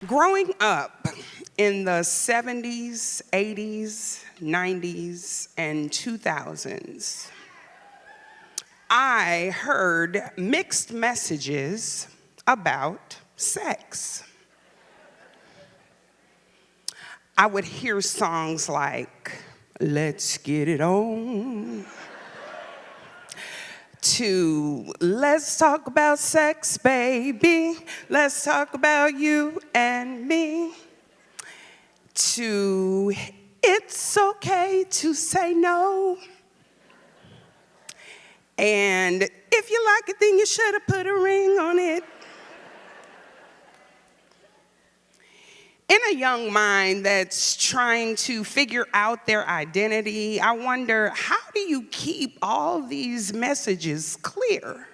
Growing up in the 70s, 80s, 90s, and 2000s, I heard mixed messages about sex. I would hear songs like, "Let's get it on," to "Let's talk about sex, baby. Let's talk about you and me," to "It's okay to say no," and "If you like it, then you should have put a ring on it." In a young mind that's trying to figure out their identity, I wonder, how do you keep all these messages clear?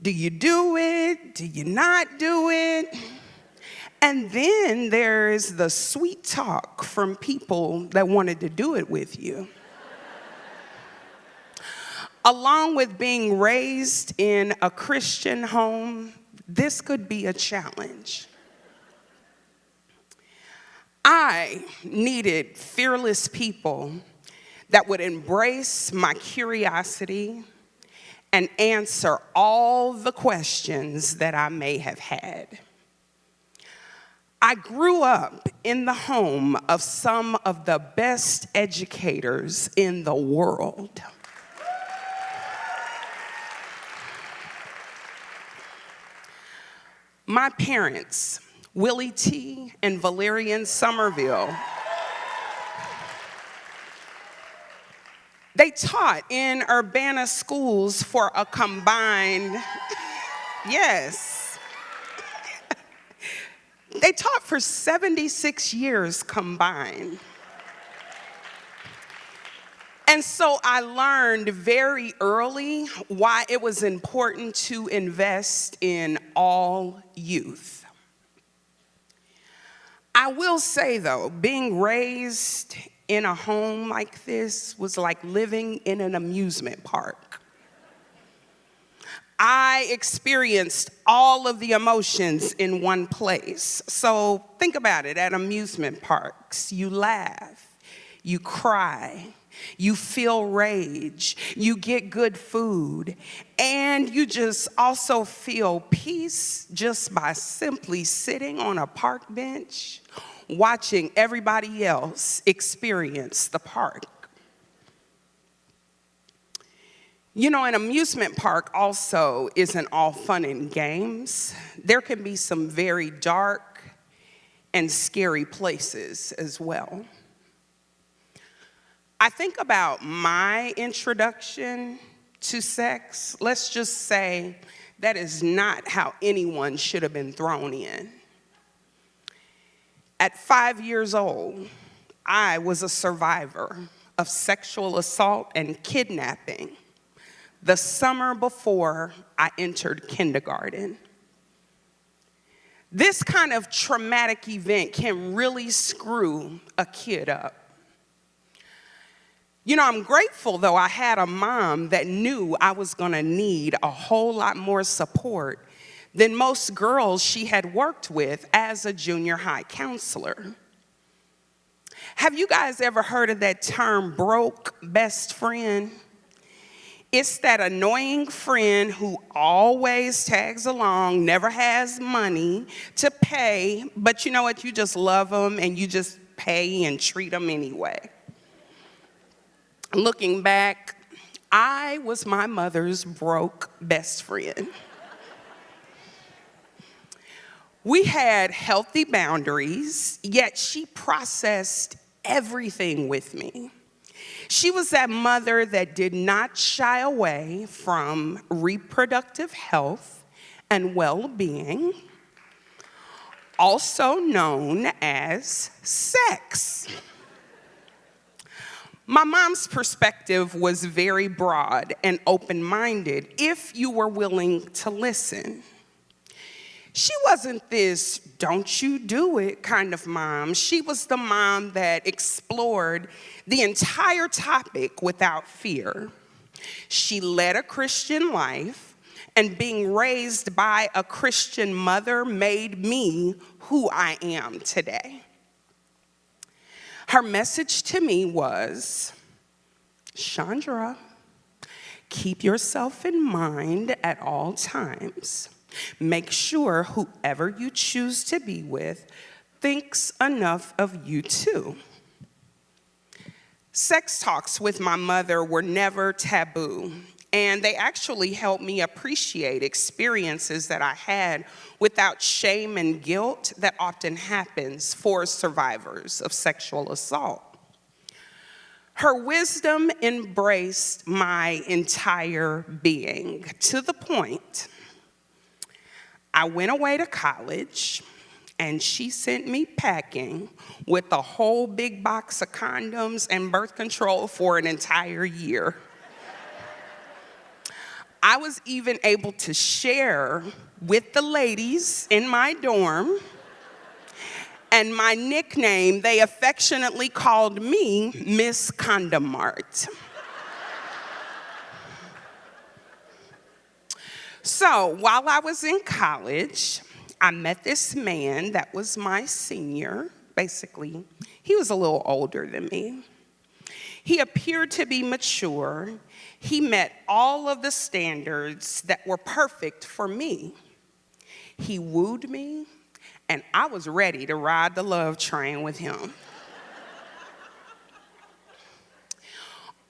Do you do it? Do you not do it? And then there's the sweet talk from people that wanted to do it with you. Along with being raised in a Christian home, this could be a challenge. I needed fearless people that would embrace my curiosity and answer all the questions that I may have had. I grew up in the home of some of the best educators in the world. My parents, Willie T and Valerian Summerville, they taught in Urbana schools for a combined, yes, they taught for 76 years combined. And so I learned very early why it was important to invest in all youth. I will say, though, being raised in a home like this was like living in an amusement park. I experienced all of the emotions in one place. So think about it, at amusement parks, you laugh, you cry, you feel rage, you get good food, and you just also feel peace just by simply sitting on a park bench, watching everybody else experience the park. You know, an amusement park also isn't all fun and games. There can be some very dark and scary places as well. I think about my introduction to sex. Let's just say that is not how anyone should have been thrown in. At 5 years old, I was a survivor of sexual assault and kidnapping the summer before I entered kindergarten. This kind of traumatic event can really screw a kid up. You know, I'm grateful, though, I had a mom that knew I was going to need a whole lot more support than most girls she had worked with as a junior high counselor. Have you guys ever heard of that term, broke best friend? It's that annoying friend who always tags along, never has money to pay, but you know what, you just love them and you just pay and treat them anyway. Looking back, I was my mother's broke best friend. We had healthy boundaries, yet she processed everything with me. She was that mother that did not shy away from reproductive health and well-being, also known as sex. My mom's perspective was very broad and open-minded if you were willing to listen. She wasn't this "don't you do it" kind of mom. She was the mom that explored the entire topic without fear. She led a Christian life and being raised by a Christian mother made me who I am today. Her message to me was, Shandra, keep yourself in mind at all times. Make sure whoever you choose to be with thinks enough of you too. Sex talks with my mother were never taboo, and they actually helped me appreciate experiences that I had without shame and guilt that often happens for survivors of sexual assault. Her wisdom embraced my entire being to the point I went away to college, and she sent me packing with a whole big box of condoms and birth control for an entire year. I was even able to share with the ladies in my dorm, and my nickname, they affectionately called me Miss Condom Mart. So while I was in college, I met this man that was my senior. Basically, he was a little older than me. He appeared to be mature. He met all of the standards that were perfect for me. He wooed me, and I was ready to ride the love train with him.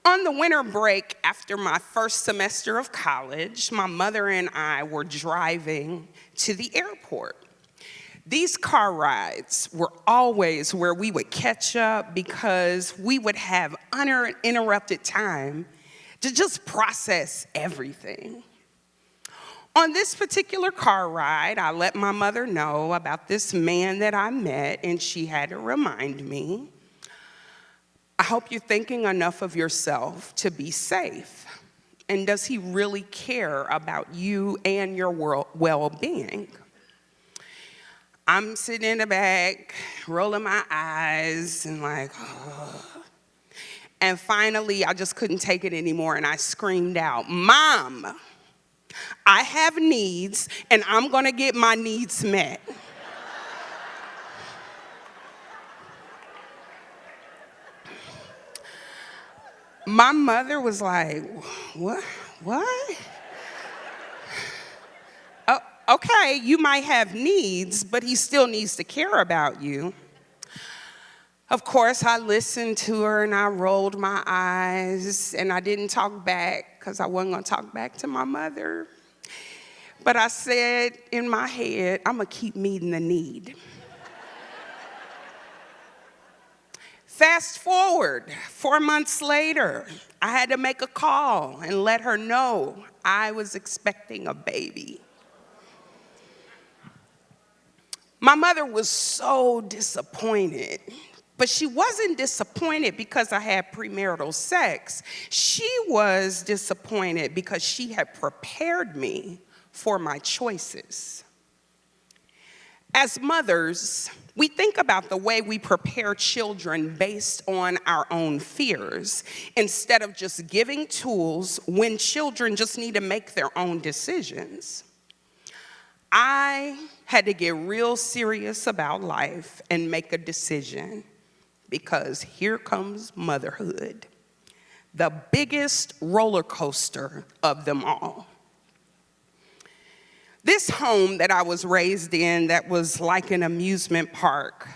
On the winter break after my first semester of college, my mother and I were driving to the airport. These car rides were always where we would catch up because we would have uninterrupted time to just process everything. On this particular car ride, I let my mother know about this man that I met, and she had to remind me, I hope you're thinking enough of yourself to be safe. And does he really care about you and your well-being? I'm sitting in the back, rolling my eyes, and like, oh. And finally, I just couldn't take it anymore, and I screamed out, Mom, I have needs, and I'm gonna get my needs met. My mother was like, what? Oh, okay, you might have needs, but he still needs to care about you. Of course, I listened to her and I rolled my eyes and I didn't talk back because I wasn't gonna talk back to my mother. But I said in my head, I'm gonna keep meeting the need. Fast forward, 4 months later, I had to make a call and let her know I was expecting a baby. My mother was so disappointed, but she wasn't disappointed because I had premarital sex. She was disappointed because she had prepared me for my choices. As mothers, we think about the way we prepare children based on our own fears, instead of just giving tools when children just need to make their own decisions. I had to get real serious about life and make a decision, because here comes motherhood, the biggest roller coaster of them all. This home that I was raised in, that was like an amusement park,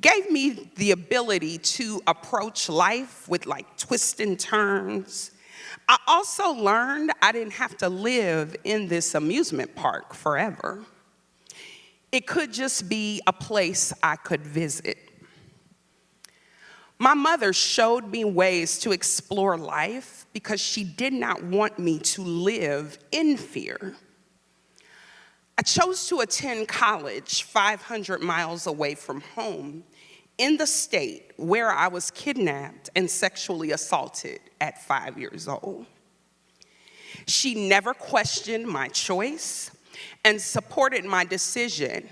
gave me the ability to approach life with like twists and turns. I also learned I didn't have to live in this amusement park forever. It could just be a place I could visit. My mother showed me ways to explore life because she did not want me to live in fear. I chose to attend college 500 miles away from home in the state where I was kidnapped and sexually assaulted at 5 years old. She never questioned my choice and supported my decision.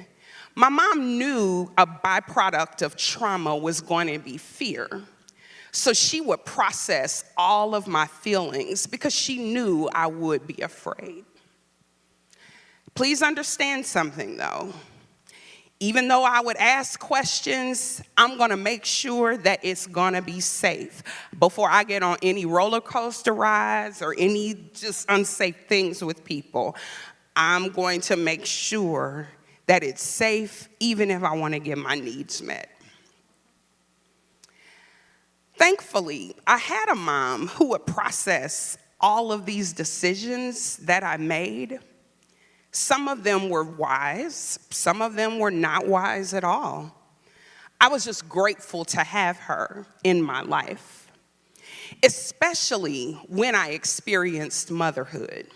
My mom knew a byproduct of trauma was going to be fear, so she would process all of my feelings because she knew I would be afraid. Please understand something, though. Even though I would ask questions, I'm gonna make sure that it's gonna be safe before I get on any roller coaster rides or any just unsafe things with people. I'm going to make sure that it's safe, even if I wanna get my needs met. Thankfully, I had a mom who would process all of these decisions that I made. Some of them were wise, some of them were not wise at all. I was just grateful to have her in my life, especially when I experienced motherhood.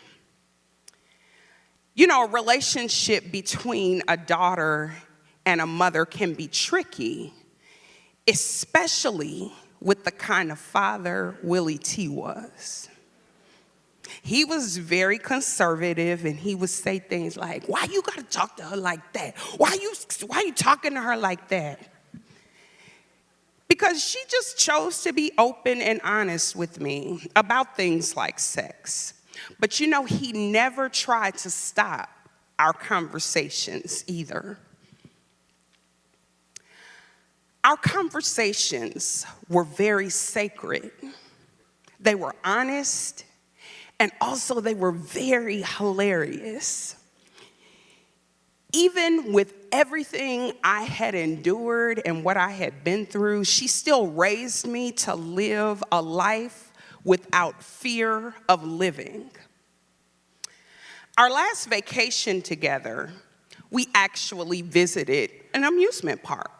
You know, a relationship between a daughter and a mother can be tricky, especially with the kind of father Willie T was. He was very conservative, and he would say things like, "Why you gotta talk to her like that? Why you talking to her like that?" Because she just chose to be open and honest with me about things like sex. But you know, he never tried to stop our conversations either. Our conversations were very sacred. They were honest, and also they were very hilarious. Even with everything I had endured and what I had been through, she still raised me to live a life without fear of living. Our last vacation together, we actually visited an amusement park.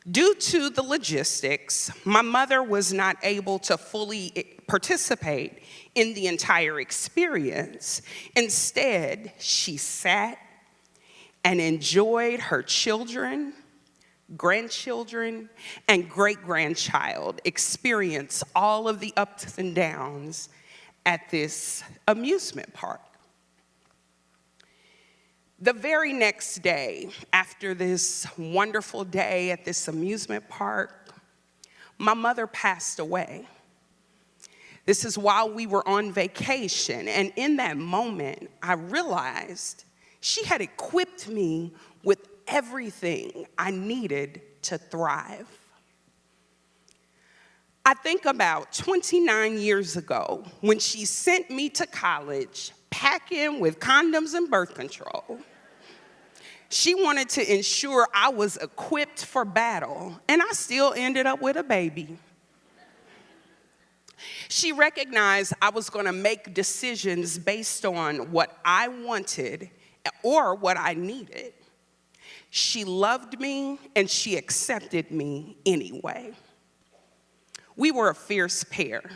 Due to the logistics, my mother was not able to fully participate in the entire experience. Instead, she sat and enjoyed her children, grandchildren, and great-grandchild experience all of the ups and downs at this amusement park. The very next day, after this wonderful day at this amusement park, my mother passed away. This is while we were on vacation, and in that moment, I realized she had equipped me with everything I needed to thrive. I think about 29 years ago when she sent me to college packing with condoms and birth control. She wanted to ensure I was equipped for battle, and I still ended up with a baby. She recognized I was going to make decisions based on what I wanted or what I needed. She loved me, and she accepted me anyway. We were a fierce pair.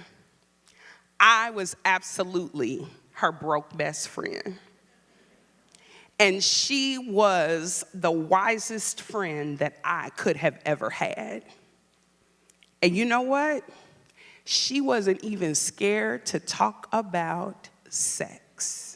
I was absolutely her broke best friend. And she was the wisest friend that I could have ever had. And you know what? She wasn't even scared to talk about sex.